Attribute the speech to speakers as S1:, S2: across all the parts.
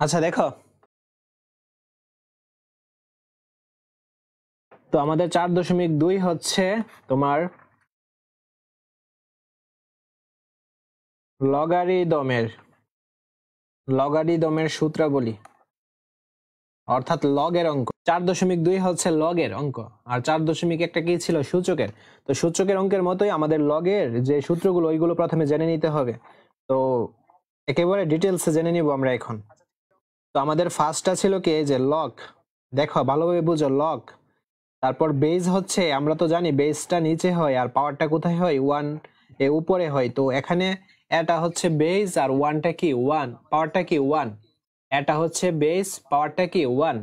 S1: আচ্ছা দেখো, তো আমাদের 4.2 হচ্ছে তোমার লগারিদমের সূত্রাবলী, অর্থাৎ লগের অঙ্ক। 4.2 হচ্ছে লগের অঙ্ক, আর 4.1 কি ছিল? সূচকের। তো সূচকের অঙ্কের মতোই আমাদের লগের যে সূত্রগুলো ওইগুলো প্রথমে জেনে নিতে হবে। তো একেবারে ডিটেলসে জেনে নিব আমরা এখন। তো আমাদের ফার্স্টটা ছিল কি, এই যে লগ। দেখো ভালোভাবে বুঝো, লগ। তারপর বেজ হচ্ছে, আমরা তো জানি বেজটা নিচে হয় আর পাওয়ারটা কোথায় হয়? 1 এ উপরে হয়। তো এখানে এটা হচ্ছে বেজ আর 1টা কি? 1, পাওয়ারটা কি? 1। এটা হচ্ছে বেজ, পাওয়ারটা কি? 1।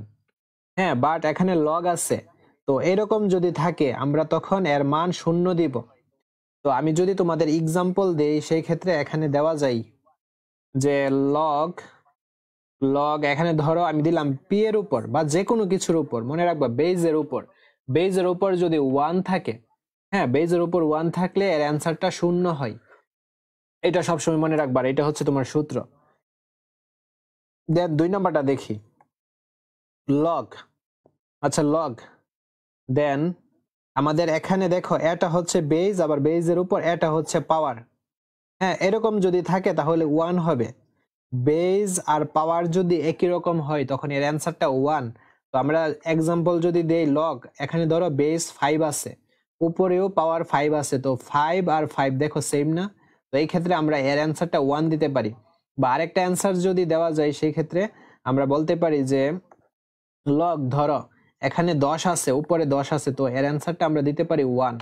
S1: হ্যাঁ, বাট এখানে লগ আছে। তো এরকম যদি থাকে আমরা তখন এর মান 0 দিব। তো আমি যদি তোমাদের এক্সাম্পল দেই, সেই ক্ষেত্রে এখানে দেওয়া যায় যে লগ লগ এখানে ধরো আমি দিলাম পি এর উপর বা যে কোনো কিছুর উপর, মনে রাখবা বেজের উপর যদি 1 থাকে, হ্যাঁ, বেজের উপর 1 থাকলে এর অ্যান্সারটা 0 হয়। এটা সবসময় মনে রাখবা, এটা হচ্ছে তোমার সূত্র। দেন 2 নাম্বারটা দেখি, লগ। আচ্ছা লগ, দেন আমাদের এখানে দেখো এটা হচ্ছে বেজ, আবার বেজের উপর এটা হচ্ছে পাওয়ার। হ্যাঁ, এরকম যদি থাকে তাহলে 1 হবে। বেজ আর পাওয়ার যদি একই রকম হয় তখন এর অ্যান্সারটা 1। তো আমরা এক্সাম্পল যদি দেই, লগ এখানে ধরো বেজ 5 আছে, উপরেও পাওয়ার 5 আছে, তো 5 আর 5 দেখো সেম না? তো এই ক্ষেত্রে আমরা এর অ্যান্সারটা 1 দিতে পারি। বা আরেকটা অ্যান্সার যদি দেওয়া যায়, সেই ক্ষেত্রে আমরা বলতে পারি যে লগ ধরো এখানে 10 আছে, উপরে 10 আছে, তো এর অ্যান্সারটা আমরা দিতে পারি 1।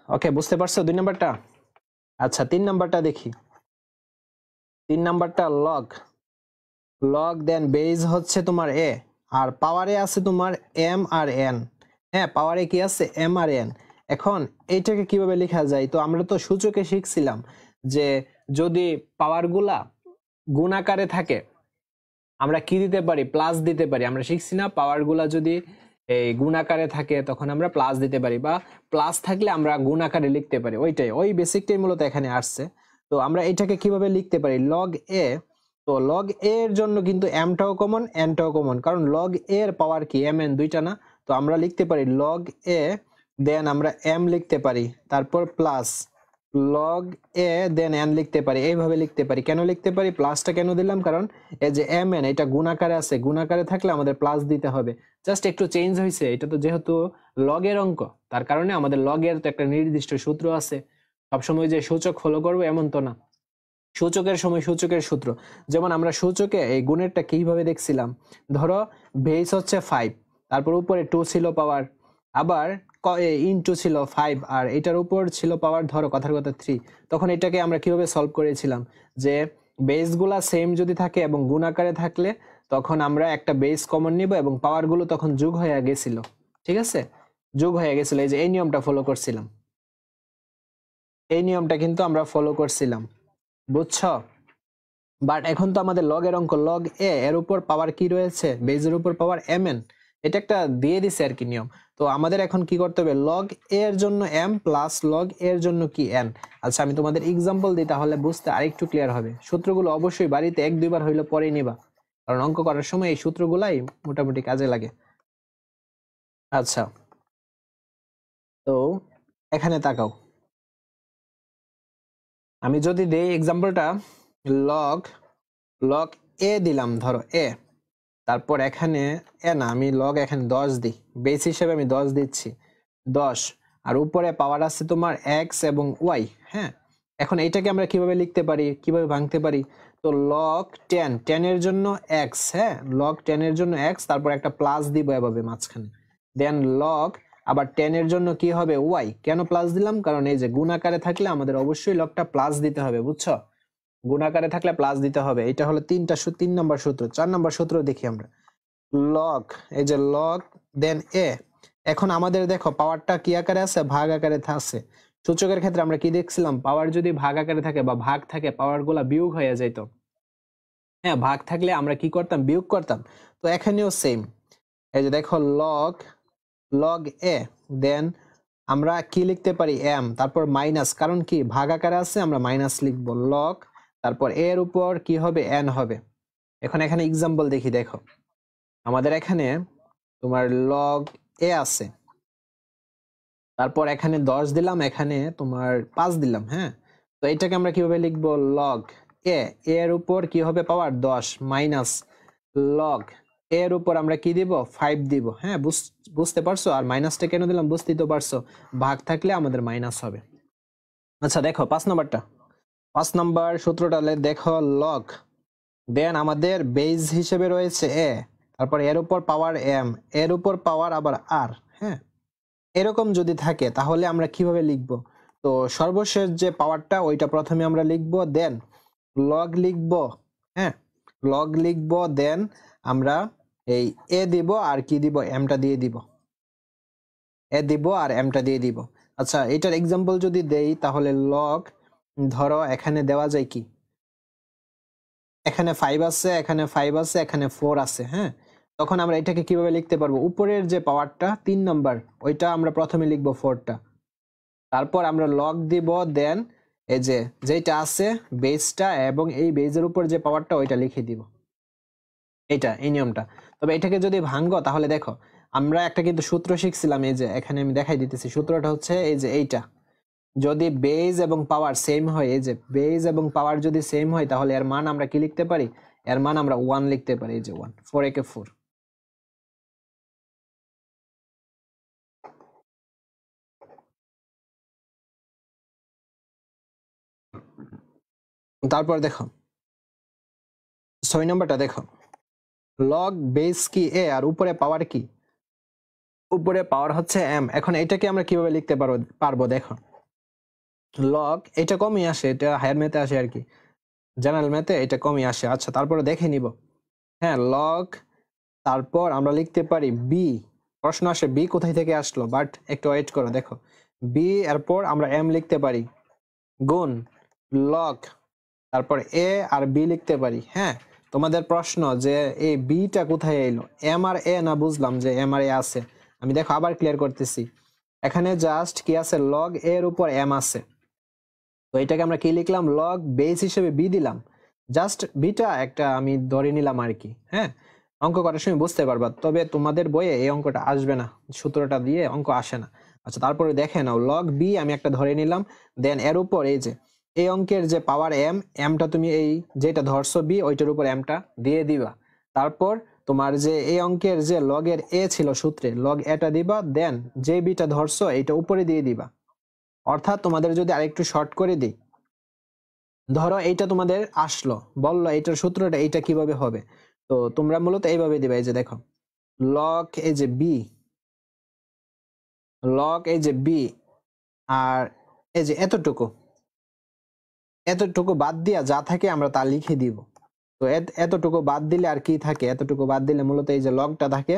S1: ওকে, বুঝতে পারছো 2 নাম্বারটা? আচ্ছা 3 নাম্বারটা দেখি। 3 নাম্বারটা লগ। লগ দেন বেজ হচ্ছে তোমার এ, আর পাওয়ারে আছে তোমার এম আর এন। হ্যাঁ, পাওয়ারে কি আছে? M R N. এখন এইটাকে কিভাবে লেখা যায়? তো আমরা তো সূচকে শিখছিলাম যে যদি পাওয়ারগুলা গুণাকারে থাকে আমরা কি দিতে পারি? প্লাস দিতে পারি। আমরা শিখছি না, পাওয়ারগুলা যদি এই গুণাকারে থাকে তখন আমরা প্লাস দিতে পারি, বা প্লাস থাকলে আমরা গুণাকারে লিখতে পারি। ওই বেসিকটাই মূলত এখানে আসছে। তো আমরা এটাকে কিভাবে লিখতে পারি? লগ এ। তো লগ এ এর জন্য কিন্তু এমটাও কমন, এনটাও কমন, কারণ লগ এ এর পাওয়ার কি? এম এন, দুইটা না? তো আমরা লিখতে পারি লগ এ, দেন আমরা এম লিখতে পারি, তারপর প্লাস লগ এ দেন এন লিখতে পারি। এইভাবে লিখতে পারি। কেন লিখতে পারি? প্লাসটা কেন দিলাম? কারণ এই যে এম এন এটা গুণাকারে আছে, গুণাকারে থাকলে আমাদের প্লাস দিতে হবে। জাস্ট একটু চেঞ্জ হয়েছে, এটা তো যেহেতু লগের অঙ্ক, তার কারণে আমাদের লগের তো একটা নির্দিষ্ট সূত্র আছে। সবসময় যে সূচক ফলো করবো এমন তো না, সূচকের সময় সূচকের সূত্র। যেমন আমরা সূচকে এই গুণেরটা কিভাবে দেখছিলাম, ধরো বেস হচ্ছে 5, তারপর উপরে 2 ছিল পাওয়ার, আবার ইনটু ছিল 5, আর এটার উপর ছিল পাওয়ার ধরো কথার কথা 3। তখন এটাকে আমরা কিভাবে সলভ করেছিলাম যে বেসগুলা সেম যদি থাকে এবং গুণ আকারে থাকলে তখন আমরা একটা বেস কমন নিব এবং পাওয়ারগুলো তখন যোগ হয়ে গেছিল। ঠিক আছে, যোগ হয়ে গেছিল। এই যে এই নিয়মটা ফলো করছিলাম, এই নিয়মটা কিন্তু আমরা ফলো করছিলাম, বুঝছো? বাট এখন তো আমাদের লগের অঙ্ক, লগ এ এর উপর পাওয়ার কি রয়েছে? বেজের উপর পাওয়ার এম এন। এটা একটা দিয়ে দিছে আর কি নিয়ম। তো আমাদের এখন কি করতে হবে? লগ এ এর জন্য এম প্লাস লগ এর জন্য কি এন। আচ্ছা আমি তোমাদের এক্সাম্পল দিই, তাহলে বুঝতে আরেকটু ক্লিয়ার হবে। সূত্রগুলো অবশ্যই বাড়িতে 1-2 বার হইলে পরেই নিবা, কারণ অঙ্ক করার সময় এই সূত্রগুলাই মোটামুটি কাজে লাগে। আচ্ছা, তো এখানে তাকাও, আমি যদি দেই এক্সাম্পলটা, লগ লগ এ দিলাম, ধরো এ, তারপর এখানে এ না, আমি লগ এখানে 10 দিই, বেস হিসেবে আমি 10 দিচ্ছি, 10। আর উপরে পাওয়ার আছে তোমার এক্স এবং ওয়াই। হ্যাঁ, এখন এইটাকে আমরা কিভাবে লিখতে পারি, কিভাবে ভাঙতে পারি? তো লগ 10 এর জন্য এক্স, হ্যাঁ, লগ 10 এর জন্য এক্স, তারপর একটা প্লাস দিব এভাবে মাঝখানে, দেন লগ আবার 10 এর জন্য কি হবে? ওয়াই। কেন প্লাস দিলাম? কারণ এই যে গুণ আকারে থাকলে আমাদের অবশ্যই লগটা প্লাস দিতে হবে, বুঝছো? গুণাকারে থাকলে প্লাস দিতে হবে। এটা হলো 3 নম্বর সূত্র। 4 নম্বর সূত্র দেখি আমরা, লগ, এই যে লগ দেন এ। এখন আমাদের দেখো পাওয়ারটা কি আকারে আছে? ভাগ আকারে আছে। সূচকের ক্ষেত্রে আমরা কি দেখছিলাম? পাওয়ার যদি ভাগ আকারে থাকে বা ভাগ থাকে, পাওয়ার গুলা বিয়োগ হয়ে যেত। হ্যাঁ, ভাগ থাকলে আমরা কি করতাম? বিয়োগ করতাম। তো এখানেও সেম, এই যে দেখো লগ লগ এ, দেন আমরা কি লিখতে পারি? এম, তারপর মাইনাস, কারণ কি ভাগ আকারে আছে আমরা মাইনাস লিখবো, লগ তারপর এর উপর কি হবে? এন হবে। এখন এখানে এক্সাম্পল দেখি, দেখো আমাদের এখানে তোমার লগ এ আছে, তারপর এখানে 10 দিলাম, এখানে তোমার 5 দিলাম। হ্যাঁ, তো এটাকে আমরা কিভাবে লিখবো? লগ এ, এর উপর কি হবে পাওয়ার 10 মাইনাস লগ এর উপর আমরা কি দিব? 5 দিব। হ্যাঁ, বুঝতে পারছো? আর মাইনাসটা কেন দিলাম বুঝতেই তো পারছো, ভাগ থাকলে আমাদের মাইনাস হবে। আচ্ছা দেখো 5 নাম্বারটা, 5 নাম্বার সূত্রটা দেখো, লগ দেন আমাদের বেজ হিসেবে রয়েছে এ, তারপর এর উপর পাওয়ার এম, এর উপর পাওয়ার আবার আর। হ্যাঁ, এরকম যদি থাকে তাহলে আমরা কিভাবে লিখব? তো সর্বশেষ যে পাওয়ারটা ওইটা প্রথমে আমরা লিখব, দেন লগ লিখব। হ্যাঁ, লগ লিখব, দেন আমরা এই এ দিব আর কি দিব? এমটা দিয়ে দিব, এ দিব আর এমটা দিয়ে দিব। আচ্ছা, এটার এক্সাম্পল যদি দেই তাহলে লগ, ধরো এখানে দেওয়া যায় কি, এখানে 5 আছে, এখানে 5 আছে, এখানে 4 আছে। হ্যাঁ, তখন আমরা এটাকে কিভাবে লিখতে পারবো? উপরের যে পাওয়ারটা 3 নাম্বার ওইটা আমরা প্রথমে লিখবো 4টা, তারপর আমরা লগ দিব, দেন এই যে যেটা আছে বেসটা এবং এই বেজের উপর যে পাওয়ারটা ওইটা লিখে দিব। এইটা এই নিয়মটা। তবে এটাকে যদি ভাঙ্গো তাহলে দেখো আমরা একটা কিন্তু সূত্র শিখছিলাম, এই যে এখানে আমি দেখাই দিতেছি। সূত্রটা হচ্ছে এই যে এইটা, যদি বেজ এবং পাওয়ার সেম হয়, এই যে বেজ এবং পাওয়ার যদি সেম হয় তাহলে এর মান আমরা কি লিখতে পারি? এর মান আমরা 1 লিখতে পারি। এই যে 1, 4 একে 4। তারপর দেখো 6 নম্বরটা দেখো, লগ বেস কি এ আর উপরে পাওয়ার কি? উপরে পাওয়ার হচ্ছে এম। এখন এটাকে আমরা কিভাবে লিখতে পারবো? দেখো লগ, এটা কমই আসে, এটা হায়ার ম্যাথে আসে আর কি, জেনারেল ম্যাথে এটা কমই আসে। আচ্ছা, তারপরে দেখে নিব। হ্যাঁ, লগ, তারপর আমরা লিখতে পারি বি। প্রশ্ন আসে বি কোথায় থেকে আসলো, বাট একটু ওয়েট করো। দেখো বি, এরপর আমরা এম লিখতে পারি, গুণ লগ, তারপর এ আর বি লিখতে পারি। হ্যাঁ, তোমাদের প্রশ্ন যে এই বিটা কোথায় এলো, এম আর এ না, বুঝলাম যে এম আর এ আছে। আমি দেখো আবার ক্লিয়ার করতেছি, এখানে জাস্ট কি আছে? লগ এর উপর এম আছে, তো এটাকে আমরা কি লিখলাম? লগ বেস হিসেবে বি দিলাম, জাস্ট বিটা একটা আমি ধরে নিলাম আর কি। হ্যাঁ, অঙ্ক করার সময় বুঝতে পারবা, তবে তোমাদের বইয়ে এই অঙ্কটা আসবে না, সূত্রটা দিয়ে অঙ্ক আসে না। আচ্ছা, তারপরে দেখে নাও, লগ বি আমি একটা ধরে নিলাম, দেন এর উপর এই যে এই অঙ্কের যে পাওয়ার এম, এমটা তুমি এই যেটা ধরছো বি ওইটার উপর এমটা দিয়ে দিবা। তারপর তোমার যে এই অঙ্কের যে লগের এ ছিল সূত্রে, লগ এটা দিবা, দেন যে বিটা ধরছো এইটা উপরে দিয়ে দিবা। অর্থাৎ তোমাদের যদি আরেকটু শর্ট করে দিই, ধরো এইটা তোমাদের আসলো, বললো এইটার সূত্রটা এইটা কিভাবে হবে, তো তোমরা মূলত এইভাবে দিবে। এই যে দেখো লগ এই যে বি, লগ এই যে বি, আর এই যে এতটুকু, এতটুকু বাদ দিয়া যা থাকে আমরা তা লিখে দিব। তো এতটুকু বাদ দিলে আর কি থাকে? এতটুকু বাদ দিলে মূলত এই যে লগটা থাকে,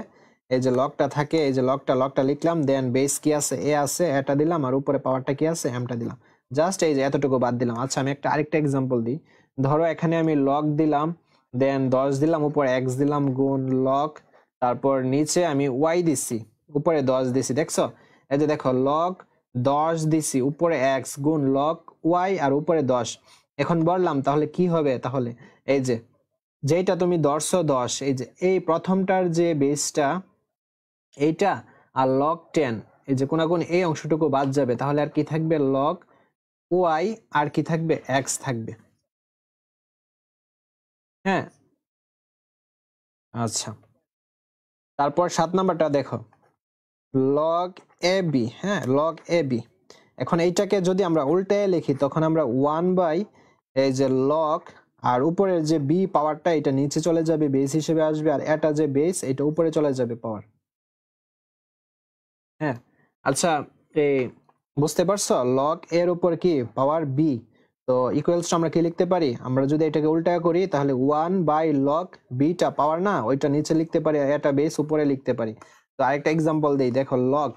S1: এই যে লগটা থাকে, এই যে লগটা লিখলাম, দেন বেস কি আছে? এ আছে, এটা দিলাম, আর উপরে পাওয়ারটা কি আছে? এমটা দিলাম। জাস্ট এই যে এতটুকু বাদ দিলাম। আচ্ছা, আমি আরেকটা এক্সাম্পল দিই। ধরো এখানে আমি লগ দিলাম, দেন 10 দিলাম, উপরে এক্স দিলাম, গুণ লগ, তারপর নিচে আমি ওয়াই দিছি, উপরে 10 দিছি। দেখছো? এই যে দেখো লগ 10 দিছি, উপরে এক্স, গুণ লগ ওয়াই, আর উপরে 10। এখন বললাম তাহলে কি হবে? তাহলে এই যে যেটা তুমি 10, এই যে এই প্রথমটার যে বেসটা এইটা, আর লগ 10, এই যে কোনাগুণ এই অংশটুকু বাদ যাবে, তাহলে আর কি থাকবে? লগ ওয়াই, আর কি থাকবে? এক্স থাকবে। হ্যাঁ, আচ্ছা, তারপর 7 নাম্বারটা দেখো, লগ এ বি। হ্যাঁ, লগ এ বি। এখন এইটাকে যদি আমরা উল্টায় লিখি তখন আমরা 1 এই যে লগ, আর উপরের যে বি পাওয়ারটা এটা নিচে চলে যাবে, বেস হিসেবে আসবে, আর এটা যে বেস এটা উপরে চলে যাবে পাওয়ার। হ্যাঁ, আচ্ছা, এই বুঝতে পারছো? লগ এর উপর কি পাওয়ার বি, তো ইকুয়ালস আমরা কি লিখতে পারি? আমরা যদি এটাকে উল্টা করি তাহলে 1/log বিটা পাওয়ার না, ওইটা নিচে লিখতে পারি, এটা বেস উপরে লিখতে পারি। তো আরেকটা এক্সাম্পল দেই, দেখো লগ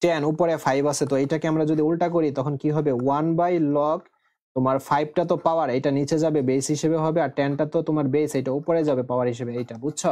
S1: 10, উপরে 5 আছে, তো এটাকে আমরা যদি উল্টা করি তখন কি হবে? 1/log তোমার 5টা তো পাওয়ার, এটা নিচে যাবে বেস হিসেবে হবে, আর 10টা তো তোমার বেস, এটা উপরে যাবে পাওয়ার হিসেবে। এইটা বুঝছো?